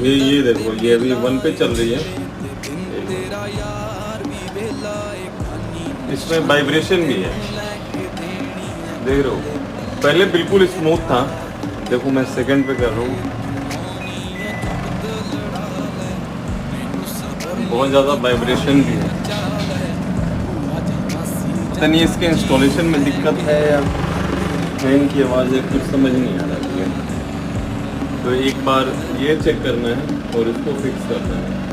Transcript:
ये देखो, ये अभी 1 पे चल रही है। इसमें वाइब्रेशन भी है, देख रहे हो। पहले बिल्कुल स्मूथ था, देखो मैं सेकंड पे कर रहा हूँ, बहुत ज़्यादा वाइब्रेशन भी है। पता नहीं इसके इंस्टॉलेशन में दिक्कत है या फैन की आवाज़ है, कुछ समझ नहीं आ रहा है। तो एक बार ये चेक करना है और इसको फिक्स करना है।